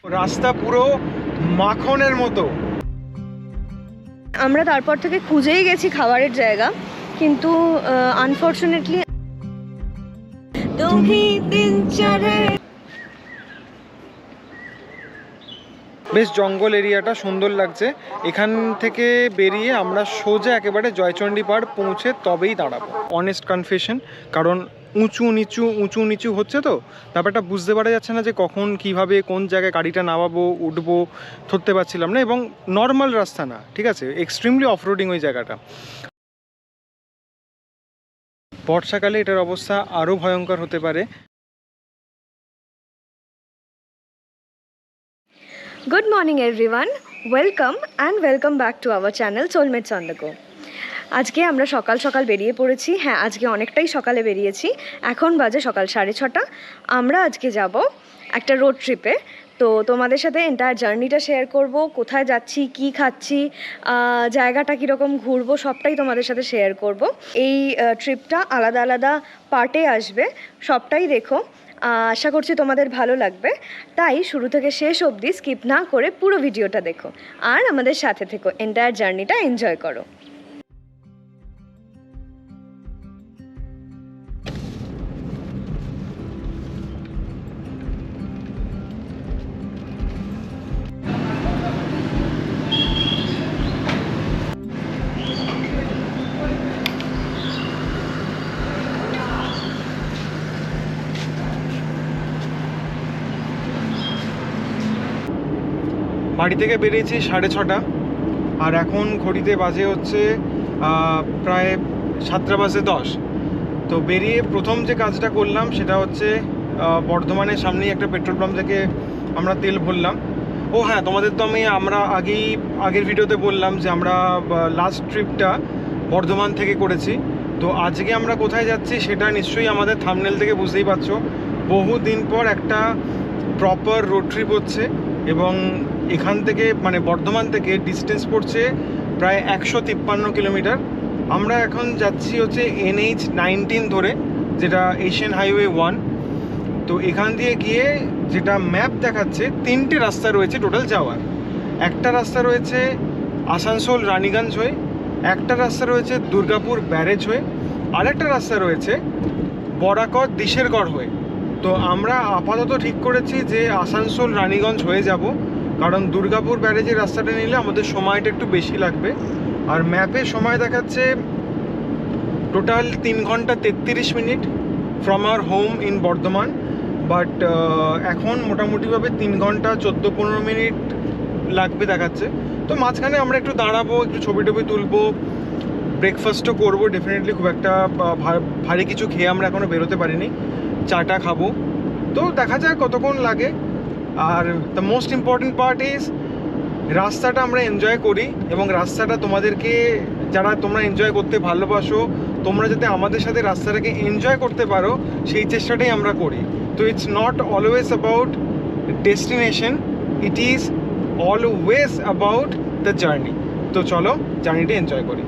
রাস্তা পুরো মাখনের মতো। আমরা তারপর থেকে খুঁজেই গেছি খাবারের জায়গা, কিন্তু আনফর্চুনেটলি বেশ জঙ্গল এরিয়াটা সুন্দর লাগছে। এখান থেকে বেরিয়ে আমরা সোজা একেবারে জয়চণ্ডী পাহাড় পৌঁছে তবেই দাঁড়াবো। অনেস্ট কনফেশন, কারণ উঁচু নিচু হচ্ছে, তো ব্যাপারটা বুঝতে পারা যাচ্ছে না যে কখন কিভাবে কোন জায়গায় গাড়িটা নামাবো উঠবো, ধরতে পারছিলাম না। এবং নর্মাল রাস্তা না, ঠিক আছে, এক্সট্রিমলি অফরোডিং ওই জায়গাটা। বর্ষাকালে এটার অবস্থা আরও ভয়ঙ্কর হতে পারে। Good morning everyone, welcome back to our channel Soulmates on the go. আজকে আমরা সকাল সকাল বেরিয়ে পড়েছি। হ্যাঁ, আজকে অনেকটাই সকালে বেরিয়েছি। এখন বাজে সকাল 6:30। আমরা আজকে যাব একটা রোড ট্রিপে। তো তোমাদের সাথে এন্টায়ার জার্নিটা শেয়ার করব, কোথায় যাচ্ছি, কি খাচ্ছি, জায়গাটা কীরকম ঘুরবো, সবটাই তোমাদের সাথে শেয়ার করব। এই ট্রিপটা আলাদা আলাদা পার্টে আসবে, সবটাই দেখো। আশা করছি তোমাদের ভালো লাগবে, তাই শুরু থেকে শেষ অবধি স্কিপ না করে পুরো ভিডিওটা দেখো আর আমাদের সাথে থেকো, এন্টায়ার জার্নিটা এনজয় করো। বাড়ি থেকে বেরিয়েছি 6:30, আর এখন ঘড়িতে বাজে হচ্ছে প্রায় 7:10। তো বেরিয়ে প্রথম যে কাজটা করলাম সেটা হচ্ছে বর্ধমানের সামনেই একটা পেট্রোল পাম্প থেকে আমরা তেল ভরলাম। ও হ্যাঁ, তোমাদের তো আমরা আগের ভিডিওতে বললাম যে আমরা লাস্ট ট্রিপটা বর্ধমান থেকে করেছি। তো আজকে আমরা কোথায় যাচ্ছি সেটা নিশ্চয়ই আমাদের থাম্বনেল থেকে বুঝতেই পারছো। বহুদিন পর একটা প্রপার রোড ট্রিপ হচ্ছে, এবং এখান থেকে মানে বর্ধমান থেকে ডিস্টেন্স পড়ছে প্রায় 153 কিলোমিটার। আমরা এখন যাচ্ছি হচ্ছে NH-19 ধরে, যেটা এশিয়ান হাইওয়ে 1। তো এখান দিয়ে গিয়ে যেটা ম্যাপ দেখাচ্ছে 3টে রাস্তা রয়েছে টোটাল যাওয়ার। একটা রাস্তা রয়েছে আসানসোল রানীগঞ্জ হয়ে, একটা রাস্তা রয়েছে দুর্গাপুর ব্যারেজ হয়ে, আর একটা রাস্তা রয়েছে বরাকর দিশেরগড় হয়ে। তো আমরা আপাতত ঠিক করেছি যে আসানসোল রানীগঞ্জ হয়ে যাব, কারণ দুর্গাপুর ব্যারেজের রাস্তাটা নিলে আমাদের সময়টা একটু বেশি লাগবে। আর ম্যাপে সময় দেখাচ্ছে টোটাল 3 ঘন্টা 33 minute from our home in Bardhaman. But এখন মোটামুটিভাবে 3 ঘন্টা 14-15 মিনিট লাগবে দেখাচ্ছে। তো মাঝখানে আমরা একটু দাঁড়াবো, একটু ছবি টবি তুলবো, ব্রেকফাস্টও করবো ডেফিনেটলি। খুব একটা ভারী কিছু খেয়ে আমরা এখনও বেরোতে পারিনি, চাটা খাবো। তো দেখা যাক কতক্ষণ লাগে। Are the most important part is রাস্তাটা আমরা এনজয় করি, এবং রাস্তাটা তোমাদেরকে, যারা তোমরা এনজয় করতে ভালোবাসো, তোমরা যাতে আমাদের সাথে রাস্তাটাকে এনজয় করতে পারো সেই চেষ্টাটাই আমরা করি। তো it's not always about destination, it is always about the journey. তো চলো জার্নিটা এনজয় করি।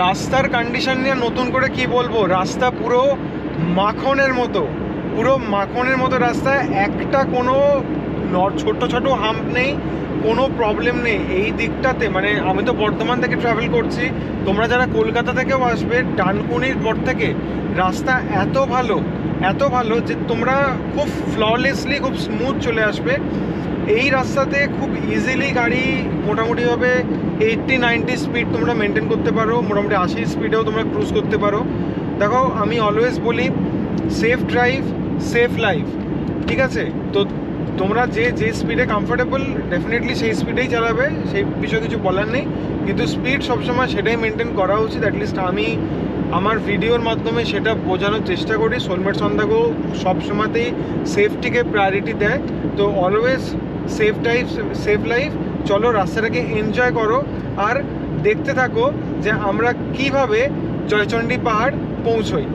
রাস্তার কন্ডিশন নিয়ে নতুন করে কি বলবো, রাস্তা পুরো মাখনের মতো রাস্তা। একটা কোনো ছোট হাম্প নেই, কোনো প্রবলেম নেই এই দিকটাতে। মানে আমি তো বর্ধমান থেকে ট্রাভেল করছি, তোমরা যারা কলকাতা থেকেও আসবে, ডানকুনির পর থেকে রাস্তা এত ভালো যে তোমরা খুব ফ্ললেসলি, খুব স্মুথ চলে আসবে। এই রাস্তাতে খুব ইজিলি গাড়ি মোটামুটিভাবে 80-90 স্পিড তোমরা মেনটেন করতে পারো, মোটামুটি 80 স্পিডেও তোমরা ক্রুজ করতে পারো। দেখো, আমি অলওয়েজ বলি সেফ ড্রাইভ সেফ লাইফ, ঠিক আছে? তো তোমরা যে স্পিডে কমফোর্টেবল ডেফিনেটলি সেই স্পিডেই চালাবে, সেই বিষয়ে কিছু বলার নেই। কিন্তু স্পিড সবসময় সেটাই মেনটেন করা উচিত। অ্যাটলিস্ট আমি আমার ভিডিওর মাধ্যমে সেটা বোঝানোর চেষ্টা করি। সোলমেটস অন দ্য গো সবসময়তেই সেফটিকে প্রায়োরিটি দেয়। তো অলওয়েজ সেফ লাইফ। চলো রাস্তাটাকে এনজয় করো আর দেখতে থাকো যে আমরা কিভাবে জয়চণ্ডী পাহাড় পৌঁছোই।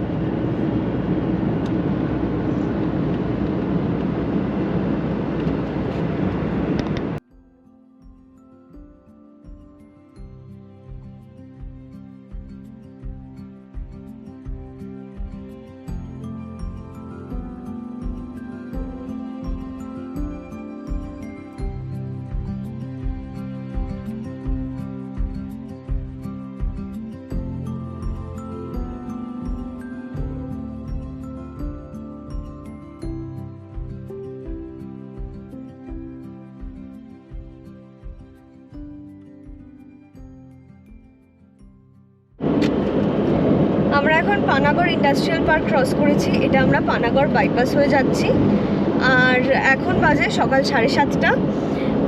আমরা এখন পানাগড় ইন্ডাস্ট্রিয়াল পার্ক ক্রস করেছি। এটা আমরা পানাগড় বাইপাস হয়ে যাচ্ছি আর এখন বাজে সকাল 7:30।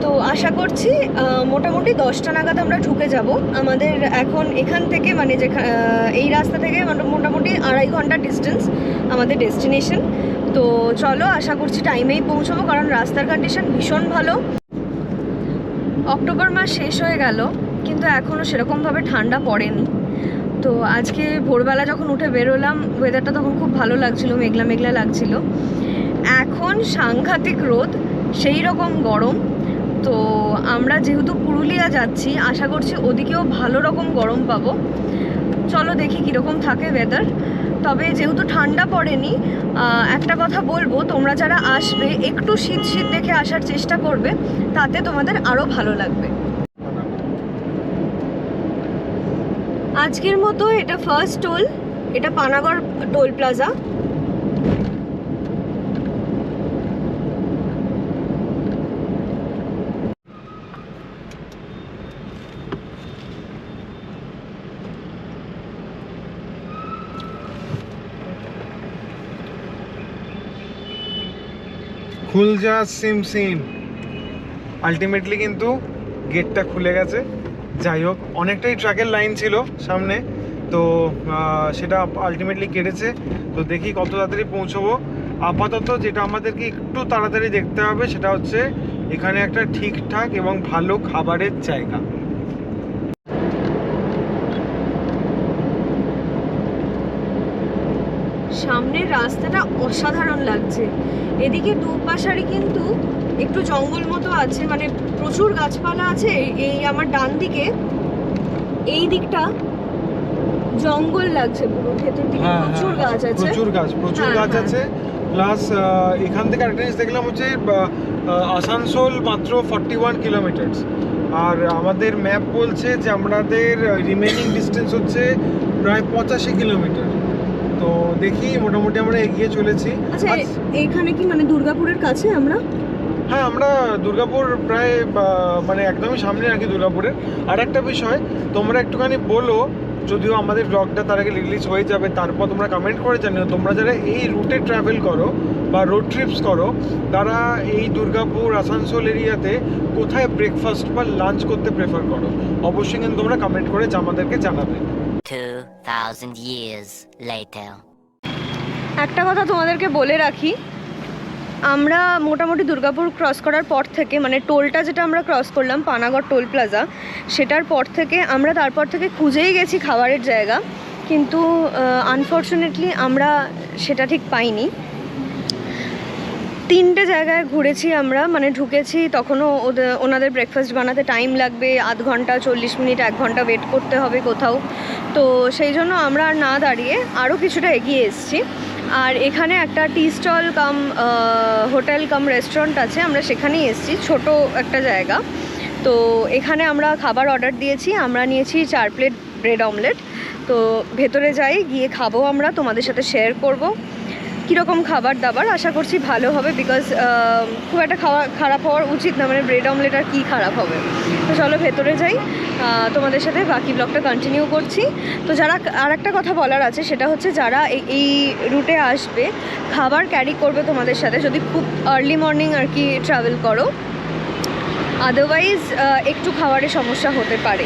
তো আশা করছি মোটামুটি 10টা নাগাদ আমরা ঢুকে যাব। আমাদের এখন এখান থেকে মানে যে এই রাস্তা থেকে মোটামুটি 2.5 ঘন্টা ডিস্টেন্স আমাদের ডেস্টিনেশন। তো চলো আশা করছি টাইমেই পৌঁছবো, কারণ রাস্তার কন্ডিশন ভীষণ ভালো। অক্টোবর মাস শেষ হয়ে গেল কিন্তু এখনও সেরকমভাবে ঠান্ডা পড়েনি। তো আজকে ভোরবেলা যখন উঠে বেরোলাম ওয়েদারটা তখন খুব ভালো লাগছিল, মেঘলা মেঘলা লাগছিল। এখন সাংঘাতিক রোদ, সেই রকম গরম। তো আমরা যেহেতু পুরুলিয়া যাচ্ছি আশা করছি ওদিকেও ভালো রকম গরম পাবো। চলো দেখি কীরকম থাকে ওয়েদার। তবে যেহেতু ঠান্ডা পড়েনি, একটা কথা বলবো, তোমরা যারা আসবে একটু শীত শীত দেখে আসার চেষ্টা করবে, তাতে তোমাদের আরও ভালো লাগবে। আজকের মতো এটা ফার্স্ট টোল, এটা পানাগড় টোল প্লাজা। খুল যা সিম সিম। আলটিমেটলি কিন্তু গেটটা খুলে গেছে। যাই হোক, অনেকটাই ট্রাকের লাইন ছিল সামনে, তো সেটা আলটিমেটলি কেটেছে। তো দেখি কত তাড়াতাড়ি পৌঁছবো। আপাতত যেটা আমাদেরকে একটু তাড়াতাড়ি দেখতে হবে সেটা হচ্ছে এখানে একটা ঠিকঠাক এবং ভালো খাবারের জায়গা। সামনের রাস্তাটা অসাধারণ লাগছে। এদিকে দুপাশারই কিন্তু একটু জঙ্গল মতো আছে, মানে প্রচুর গাছপালা আছে। এই আমার ডান দিকে এই দিকটা জঙ্গল লাগছে, পুরো ভেতর দিকে প্রচুর গাছ আছে, প্রচুর গাছ আছে। প্লাস এখান থেকে একটা জিনিস দেখলাম হচ্ছে আসানসোল মাত্র 41 কিলোমিটার, আর আমাদের ম্যাপ বলছে যে আমাদের রিমেনিং ডিস্টেন্স হচ্ছে প্রায় 85 কিলোমিটার। তো দেখি মোটামুটি আমরা এগিয়ে চলেছি। আচ্ছা, এইখানে কি মানে দুর্গাপুরের কাছে আমরা? হ্যাঁ, আমরা দুর্গাপুর প্রায় মানে একদমই সামনে আর কি দুর্গাপুরের। আর একটা বিষয় তোমরা একটুখানি বলো, যদিও আমাদের ব্লগটা তার আগে রিলিজ হয়ে যাবে, তারপর তোমরা কমেন্ট করে জানিও তোমরা যারা এই রুটে ট্রাভেল করো বা রোড ট্রিপস করো, তারা এই দুর্গাপুর আসানসোল এরিয়াতে কোথায় ব্রেকফাস্ট বা লাঞ্চ করতে প্রেফার করো। অবশ্যই কিন্তু তোমরা কমেন্ট করে আমাদেরকে জানাবে। 2000 years later. একটা কথা তোমাদেরকে বলে রাখি, আমরা মোটামুটি দুর্গাপুর ক্রস করার পর থেকে, মানে টোলটা যেটা আমরা ক্রস করলাম পানাগড় টোল প্লাজা, সেটার পর থেকে আমরা তারপর থেকে খুঁজেই গেছি খাবারের জায়গা, কিন্তু আনফর্চুনেটলি আমরা সেটা ঠিক পাইনি। 3টে জায়গায় ঘুরেছি আমরা, মানে ঢুকেছি তখনও ওনাদের ব্রেকফাস্ট বানাতে টাইম লাগবে, আধ ঘন্টা 40 মিনিট 1 ঘন্টা ওয়েট করতে হবে কোথাও। তো সেই জন্য আমরা আর না দাঁড়িয়ে আরও কিছুটা এগিয়ে এসেছি। আর এখানে একটা টি স্টল কাম হোটেল কাম রেস্টুরেন্ট আছে, আমরা সেখানেই এসেছি, ছোট একটা জায়গা। তো এখানে আমরা খাবার অর্ডার দিয়েছি, আমরা নিয়েছি 4 প্লেট ব্রেড অমলেট। তো ভেতরে যাই, গিয়ে খাবো, আমরা তোমাদের সাথে শেয়ার করব কীরকম খাবার দাবার। আশা করছি ভালো হবে, বিকজ খুব একটা খারাপ হওয়ার উচিত না, মানে ব্রেড অমলেট আর কী খারাপ হবে। তো চলো ভেতরে যাই, তোমাদের সাথে বাকি ব্লগটা কন্টিনিউ করছি। তো যারা, আর একটা কথা বলার আছে, সেটা হচ্ছে যারা এই রুটে আসবে খাবার ক্যারি করবে তোমাদের সাথে, যদি খুব আর্লি মর্নিং আর কি ট্রাভেল করো, আদারওয়াইজ একটু খাবারের সমস্যা হতে পারে।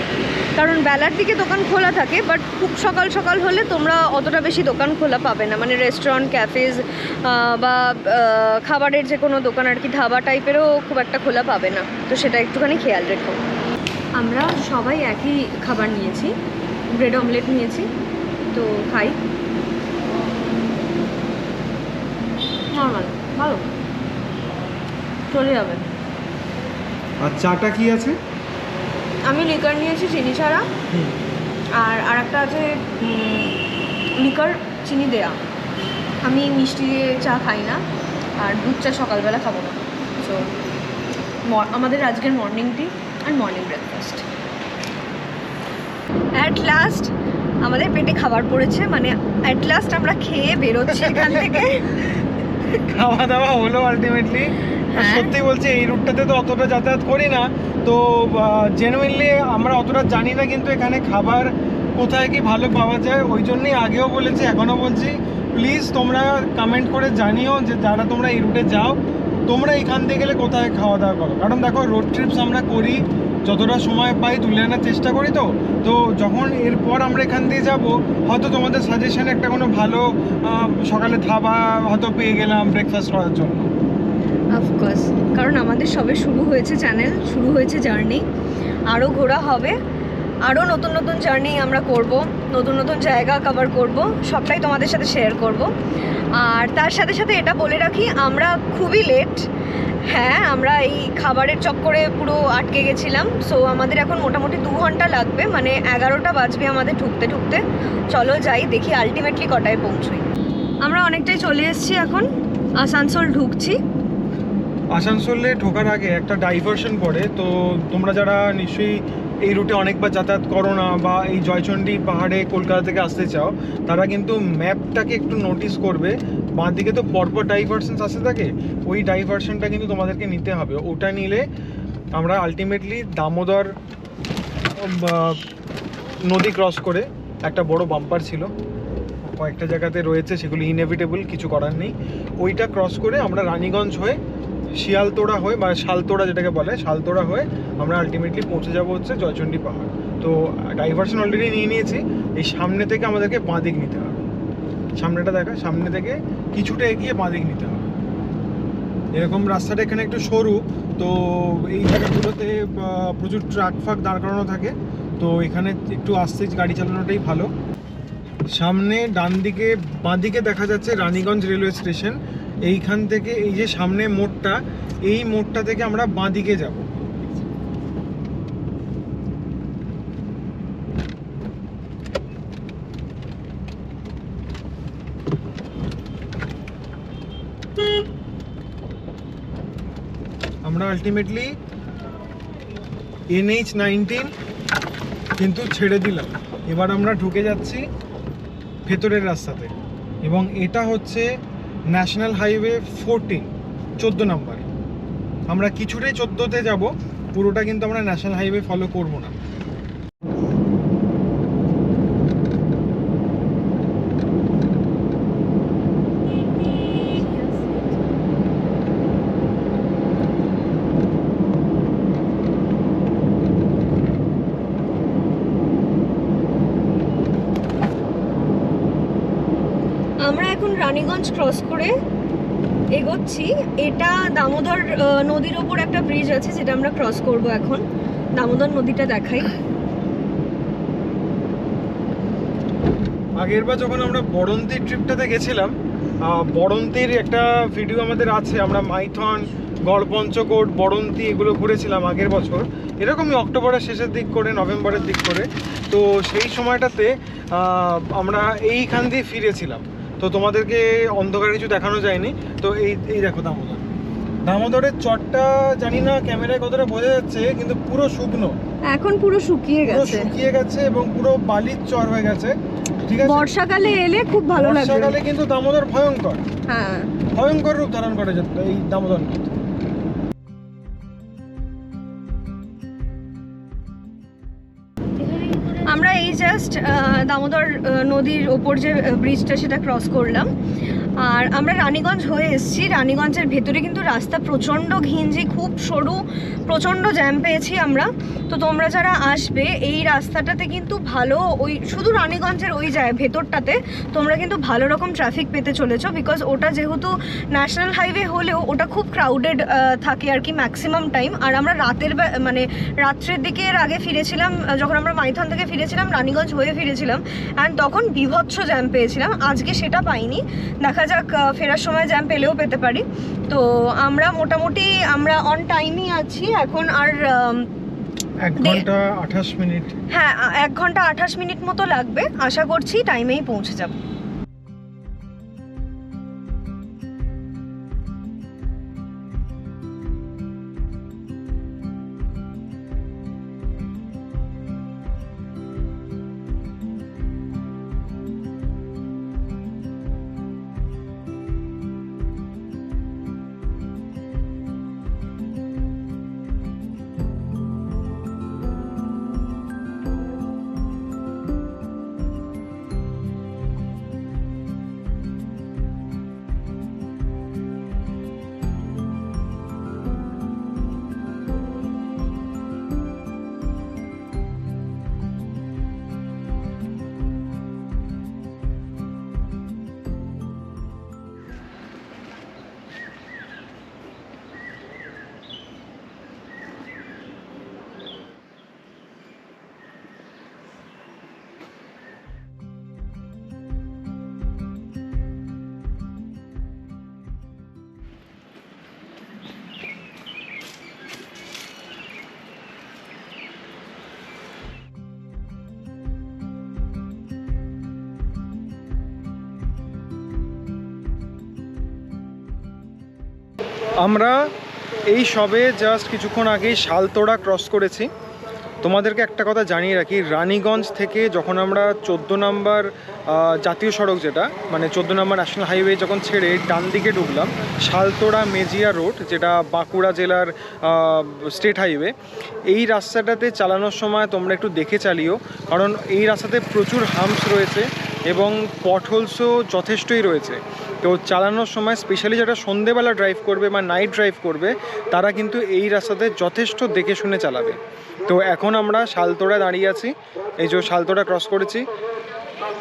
কারণ বেলার দিকে দোকান খোলা থাকে, বাট খুব সকাল সকাল হলে তোমরা অতটা বেশি দোকান খোলা পাবে না, মানে রেস্টুরেন্ট, ক্যাফেজ বা খাবারের যে কোনো দোকান আর কি, ধাবা টাইপেরও খুব একটা খোলা পাবে না, তো সেটা একটুখানি খেয়াল রেখো। আমরা সবাই একই খাবার নিয়েছি, ব্রেড অমলেট নিয়েছি, তো খাই। নর্মাল, ভালো, চলে যাবে। আর চাটা কি আছে? আমি লিকার নিয়েছি চিনি ছাড়া, আর একটা আছে লিকার চিনি দেয়া। আমি মিষ্টি দিয়ে চা খাই না, আর দুধ চা সকালবেলা খাবো না। সো আমাদের আজকের মর্নিং টি আর মর্নিং ব্রেকফাস্ট। অ্যাট লাস্ট আমাদের পেটে খাবার পড়েছে, মানে অ্যাট লাস্ট আমরা খেয়ে বেরোচ্ছি এখান থেকে। খাওয়া দাওয়া হলো আলটিমেটলি। সত্যি বলছি এই রুটটাতে তো অতটা যাতায়াত করি না, তো জেনুইনলি আমরা অতটা জানি না কিন্তু এখানে খাবার কোথায় কি ভালো পাওয়া যায়। ওই জন্যই আগেও বলেছি, এখনও বলছি, প্লিজ তোমরা কমেন্ট করে জানিও যে যারা তোমরা এই রুটে যাও তোমরা এখান থেকে গেলে কোথায় খাওয়া দাওয়া করো। কারণ দেখো রোড ট্রিপস আমরা করি, যতটা সময় পাই তুলে আনার চেষ্টা করি, তো যখন এরপর আমরা এখান দিয়ে যাব হয়তো তোমাদের সাজেশনে একটা কোনো ভালো সকালে ধাবা হয়তো পেয়ে গেলাম ব্রেকফাস্ট করার জন্য। অফকোর্স, কারণ আমাদের সবে শুরু হয়েছে চ্যানেল, শুরু হয়েছে জার্নি, আরও ঘোরা হবে, আরও নতুন নতুন জার্নি আমরা করব, নতুন নতুন জায়গা কভার করব, সবটাই তোমাদের সাথে শেয়ার করব। আর তার সাথে সাথে এটা বলে রাখি, আমরা খুবই লেট। হ্যাঁ, আমরা এই খাবারের চক্করে পুরো আটকে গেছিলাম। সো আমাদের এখন মোটামুটি 2 ঘন্টা লাগবে, মানে 11টা বাজবে আমাদের ঢুকতে ঢুকতে। চলো যাই, দেখি আলটিমেটলি কটায় পৌঁছই। আমরা অনেকটাই চলে এসেছি, এখন আসানসোল ঢুকছি। আসানসোলে ঢোকার আগে একটা ডাইভারশন পড়ে, তো তোমরা যারা নিশ্চয়ই এই রুটে অনেকবার যাতায়াত করো না বা এই জয়চণ্ডী পাহাড়ে কলকাতা থেকে আসতে চাও, তারা কিন্তু ম্যাপটাকে একটু নোটিস করবে। বাঁ দিকে তো পরপর ডাইভারশনস আসতে থাকে, ওই ডাইভারশনটা কিন্তু তোমাদেরকে নিতে হবে। ওটা নিলে আমরা আলটিমেটলি দামোদর নদী ক্রস করে, একটা বড় বাম্পার ছিল, কয়েকটা জায়গাতে রয়েছে, সেগুলো ইনএভিটেবল, কিছু করার নেই। ওইটা ক্রস করে আমরা রানীগঞ্জ হয়ে শিয়ালতোড়া হয়ে, বা শালতোড়া যেটাকে বলে, শালতোড়া হয়ে আমরা আলটিমেটলি পৌঁছে যাবো হচ্ছে জয়চণ্ডী পাহাড়। তো ডাইভারশন অলরেডি নিয়ে নিয়েছি, এই সামনে থেকে আমাদেরকে বাঁ দিক নিতে হবে। সামনেটা দেখা, সামনে থেকে কিছুটা এগিয়ে বাঁ দিক নিতে হবে। এরকম রাস্তাটা এখানে একটু সরু, তো এই জায়গাগুলোতে প্রচুর ট্রাক ফাক দাঁড় করানো থাকে, তো এখানে একটু আস্তে গাড়ি চালানোটাই ভালো। সামনে ডান দিকে বাঁ দিকে দেখা যাচ্ছে রানীগঞ্জ রেলওয়ে স্টেশন। এইখান থেকে এই যে সামনে মোড়টা, এই মোড়টা থেকে আমরা বাঁ দিকে যাব। আমরা আলটিমেটলি NH-19 কিন্তু ছেড়ে দিলাম, এবার আমরা ঢুকে যাচ্ছি ভেতরের রাস্তাতে, এবং এটা হচ্ছে ন্যাশনাল হাইওয়ে 14 নম্বর। আমরা কিছুটাই 14তে যাব, পুরোটা কিন্তু আমরা ন্যাশনাল হাইওয়ে ফলো করব না। আমরা এখন রানীগঞ্জ ক্রস করে এগোচ্ছি। এটা দামোদর নদীর ওপর একটা ব্রিজ আছে, যেটা আমরা ক্রস করব এখন। দামোদর নদীটা দেখাই। আগের বার যখন আমরা বড়ন্তির ট্রিপটাতে গেছিলাম, বড়ন্তির একটা ভিডিও আমাদের আছে, আমরা মাইথন, গড়পঞ্চকোট, বড়ন্তি এগুলো ঘুরেছিলাম আগের বছর, এরকমই অক্টোবরের শেষের দিক করে, নভেম্বরের দিক করে। তো সেই সময়টাতে আমরা এইখান দিয়ে ফিরেছিলাম, তো তোমাদেরকে অন্ধকার কিছু দেখানো যায়নি। তো এই দেখো দামোদরের চরটা, জানি না ক্যামেরায় কতটা বোঝা যাচ্ছে, কিন্তু পুরো শুকনো, এখন পুরো শুকিয়ে গেছে এবং পুরো বালির চর হয়ে গেছে। ঠিক আছে, বর্ষাকালে এলে খুব ভালো লাগবে। বর্ষাকালে কিন্তু দামোদর ভয়ঙ্কর, হ্যাঁ, ভয়ঙ্কর রূপ ধারণ করে এই দামোদর নদ। আমরা এই জাস্ট দামোদর নদীর ওপর যে ব্রিজটা, সেটা ক্রস করলাম। আর আমরা রানীগঞ্জ হয়ে এসেছি। রানীগঞ্জের ভেতরে কিন্তু রাস্তা প্রচণ্ড ঘিঞ্জি, খুব সরু, প্রচণ্ড জ্যাম পেয়েছি আমরা। তো তোমরা যারা আসবে এই রাস্তাটাতে কিন্তু ভালো, ওই শুধু রানীগঞ্জের ওই ভেতরটাতে তোমরা কিন্তু ভালো রকম ট্রাফিক পেতে চলেছো, বিকজ ওটা যেহেতু ন্যাশনাল হাইওয়ে হলেও ওটা খুব ক্রাউডেড থাকে আর কি ম্যাক্সিমাম টাইম। আর আমরা মানে রাত্রের দিকে এর আগে ফিরেছিলাম, যখন আমরা মাইথন থেকে ফিরেছিলাম, রানীগঞ্জ হয়ে ফিরেছিলাম, অ্যান্ড তখন বিভৎস জ্যাম পেয়েছিলাম। আজকে সেটা পাইনি, দেখা যাক ফেরার সময় জ্যাম পেলেও পেতে পারি। তো আমরা মোটামুটি আমরা অন টাইমই আছি এখন। আর 1 ঘন্টা 28 মিনিট, হ্যাঁ 1 ঘন্টা 28 মিনিট মতো লাগবে, আশা করছি টাইমেই পৌঁছে যাব। আমরা এই সবে জাস্ট কিছুক্ষণ আগেই শালতোড়া ক্রস করেছি। তোমাদেরকে একটা কথা জানিয়ে রাখি, রানীগঞ্জ থেকে যখন আমরা 14 নম্বর জাতীয় সড়ক, যেটা মানে 14 নম্বর ন্যাশনাল হাইওয়ে যখন ছেড়ে ডান দিকে ঢুকলাম, শালতোড়া মেজিয়া রোড, যেটা বাঁকুড়া জেলার স্টেট হাইওয়ে, এই রাস্তাটাতে চালানোর সময় তোমরা একটু দেখে চালিও, কারণ এই রাস্তাতে প্রচুর হাম্পস রয়েছে এবং পটহোলসও যথেষ্টই রয়েছে। তো চালানোর সময় স্পেশালি যারা সন্ধেবেলা ড্রাইভ করবে বা নাইট ড্রাইভ করবে, তারা কিন্তু এই রাস্তাতে যথেষ্ট দেখে শুনে চালাবে। তো এখন আমরা শালতোড়ায় দাঁড়িয়ে আছি, এই যে শালতোড়া ক্রস করেছি,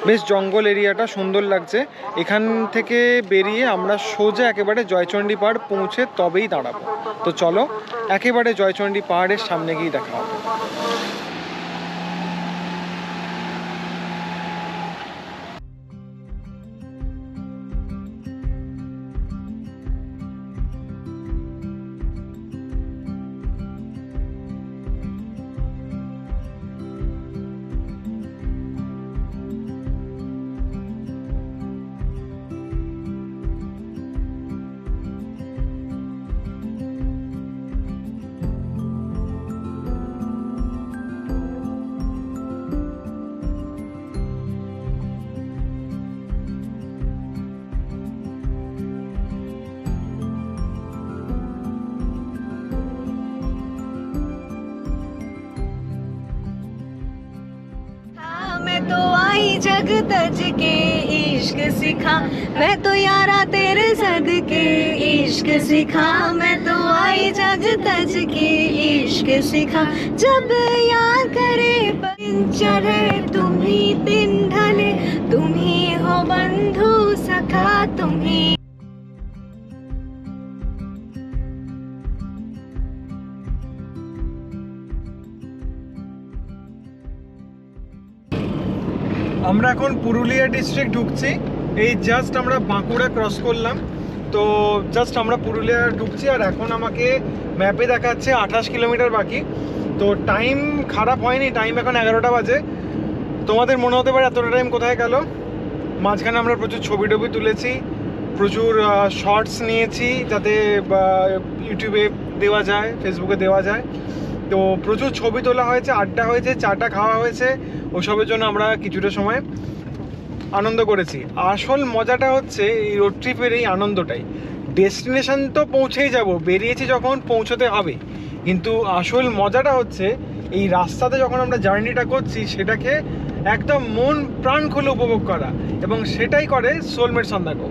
বেশ জঙ্গল এরিয়াটা সুন্দর লাগছে। এখান থেকে বেরিয়ে আমরা সোজা একেবারে জয়চণ্ডী পাহাড় পৌঁছে তবেই দাঁড়াবো। তো চলো একেবারে জয়চণ্ডী পাহাড়ের সামনে গিয়ে দেখা হবে। मैं तो आई जग तज के इश्क सिखा, मैं तो यारा तेरे सदके इश्क सिखा, मैं तो आई जग तज के इश्क सिखा, जब याद करे दिन चढ़े तुम ही दिन ढले, तुम ही हो बंधु सखा, तुम ही। আমরা এখন পুরুলিয়া ডিস্ট্রিক্ট ঢুকছি, এই জাস্ট আমরা বাঁকুড়া ক্রস করলাম। তো জাস্ট আমরা পুরুলিয়া ঢুকছি, আর এখন আমাকে ম্যাপে দেখাচ্ছে 28 কিলোমিটার বাকি। তো টাইম খারাপ হয়নি, টাইম এখন 11টা বাজে। তোমাদের মনে হতে পারে এতটা টাইম কোথায় গেল। মাঝখানে আমরা প্রচুর ছবি টবি তুলেছি, প্রচুর শর্টস নিয়েছি, যাতে ইউটিউবে দেওয়া যায়, ফেসবুকে দেওয়া যায়। তো প্রচুর ছবি তোলা হয়েছে, আড্ডা হয়েছে, চাটা খাওয়া হয়েছে, ওসবের জন্য আমরা কিছুটা সময় আনন্দ করেছি। আসল মজাটা হচ্ছে এই রোড ট্রিপের এই আনন্দটাই। ডেস্টিনেশন তো পৌঁছেই যাব, বেরিয়েছি যখন পৌঁছতে হবে, কিন্তু আসল মজাটা হচ্ছে এই রাস্তাতে যখন আমরা জার্নিটা করছি সেটাকে একদম মন প্রাণ খুলে উপভোগ করা, এবং সেটাই করে সোলমেট সন্ধ্যাকো।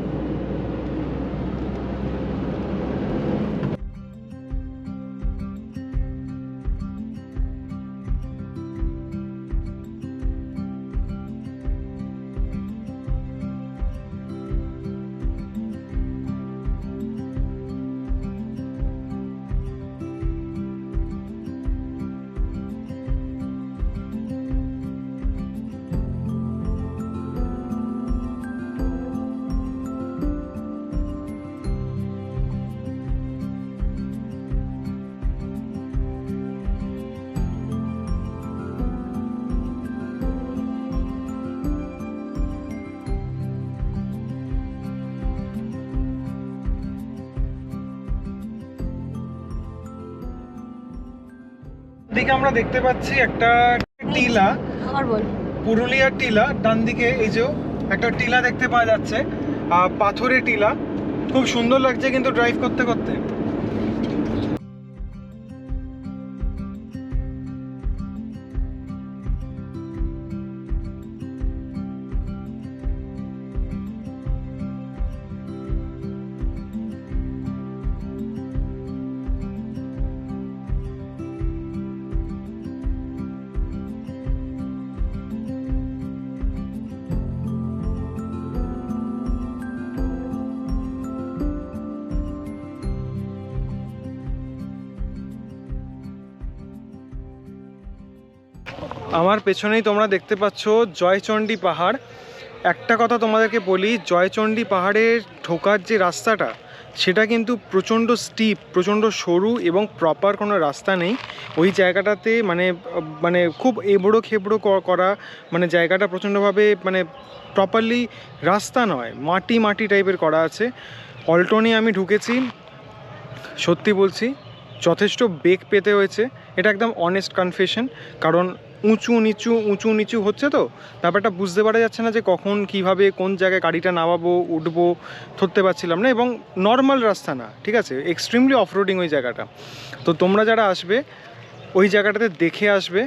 দিকে আমরা দেখতে পাচ্ছি একটা টিলা, আবার বল। পুরুলিয়ার টিলা। ডান দিকে এই যে একটা টিলা দেখতে পাওয়া যাচ্ছে, পাথরের টিলা, খুব সুন্দর লাগছে কিন্তু ড্রাইভ করতে করতে। আমার পেছনেই তোমরা দেখতে পাচ্ছ জয়চণ্ডী পাহাড়। একটা কথা তোমাদেরকে বলি, জয়চণ্ডী পাহাড়ের ঢোকার যে রাস্তাটা সেটা কিন্তু প্রচণ্ড স্টিপ, প্রচণ্ড সরু এবং প্রপার কোনো রাস্তা নেই ওই জায়গাটাতে। মানে খুব এবড়ো খেবড়ো করা, মানে জায়গাটা প্রচণ্ডভাবে মানে প্রপারলি রাস্তা নয়, মাটি মাটি টাইপের করা আছে। অল্টো নিয়ে আমি ঢুকেছি, সত্যি বলছি যথেষ্ট বেগ পেতে হয়েছে। এটা একদম অনেস্ট কনফেশন, কারণ উঁচু নিচু হচ্ছে, তো ব্যাপারটা বুঝতে পারা যাচ্ছে না যে কখন কিভাবে কোন জায়গায় গাড়িটা নামাবো উঠবো, ধরতে পারছিলাম না। এবং নর্মাল রাস্তা না, ঠিক আছে, এক্সট্রিমলি অফরোডিং ওই জায়গাটা। তো তোমরা যারা আসবে ওই জায়গাটাতে দেখে আসবে।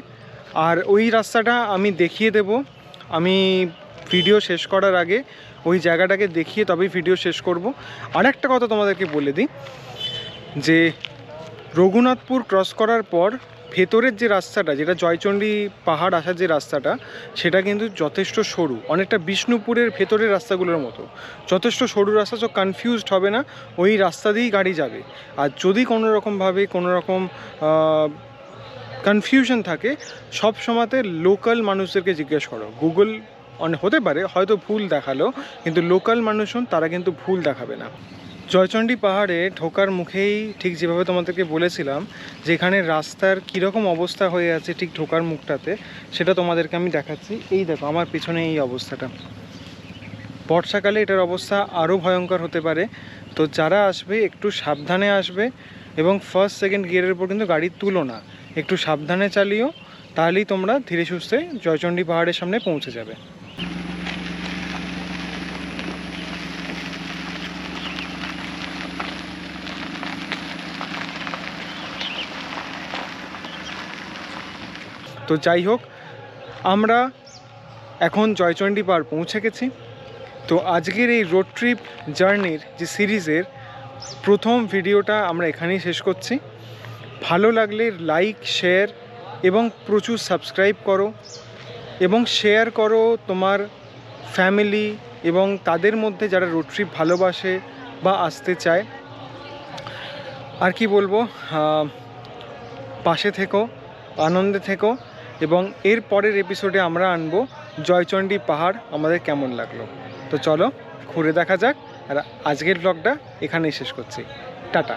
আর ওই রাস্তাটা আমি দেখিয়ে দেব, আমি ভিডিও শেষ করার আগে ওই জায়গাটাকে দেখিয়ে তবেই ভিডিও শেষ করব। আর একটা কথা তোমাদেরকে বলে দিই যে রঘুনাথপুর ক্রস করার পর ভেতরের যে রাস্তাটা, যেটা জয়চণ্ডী পাহাড় আসার যে রাস্তাটা, সেটা কিন্তু যথেষ্ট সরু, অনেকটা বিষ্ণুপুরের ভেতরের রাস্তাগুলোর মতো যথেষ্ট সরু রাস্তা। সব কনফিউজড হবে না, ওই রাস্তা দিয়েই গাড়ি যাবে। আর যদি কোনো রকমভাবে কোনো রকম কনফিউশন থাকে, সব সময়তে লোকাল মানুষদেরকে জিজ্ঞেস করো। গুগল হতে পারে হয়তো ভুল দেখালো, কিন্তু লোকাল মানুষজন তারা কিন্তু ভুল দেখাবে না। জয়চণ্ডী পাহাড়ে ঢোকার মুখেই ঠিক যেভাবে তোমাদেরকে বলেছিলাম যে এখানে রাস্তার কীরকম অবস্থা হয়ে আছে ঠিক ঢোকার মুখটাতে, সেটা তোমাদেরকে আমি দেখাচ্ছি। এই দেখো আমার পিছনে এই অবস্থাটা। বর্ষাকালে এটার অবস্থা আরও ভয়ঙ্কর হতে পারে। তো যারা আসবে একটু সাবধানে আসবে, এবং ফার্স্ট সেকেন্ড গিয়ারের উপর কিন্তু গাড়ি তুলো না, একটু সাবধানে চালিও, তাহলেই তোমরা ধীরে সুস্থে জয়চণ্ডী পাহাড়ের সামনে পৌঁছে যাবে। তো যাই হোক, আমরা এখন জয়চণ্ডী পাহাড় পৌঁছে গেছি। তো আজকের এই রোড ট্রিপ জার্নির যে সিরিজের প্রথম ভিডিওটা আমরা এখানেই শেষ করছি। ভালো লাগলে লাইক, শেয়ার এবং প্রচুর সাবস্ক্রাইব করো, এবং শেয়ার করো তোমার ফ্যামিলি এবং তাদের মধ্যে যারা রোড ট্রিপ ভালোবাসে বা আসতে চায়। আর কি বলবো, পাশে থেকো, আনন্দে থেকো, এবং এর পরের এপিসোডে আমরা আনবো জয়চণ্ডী পাহাড় আমাদের কেমন লাগলো। তো চলো ঘুরে দেখা যাক। আর আজকের ব্লগটা এখানেই শেষ করছি। টাটা।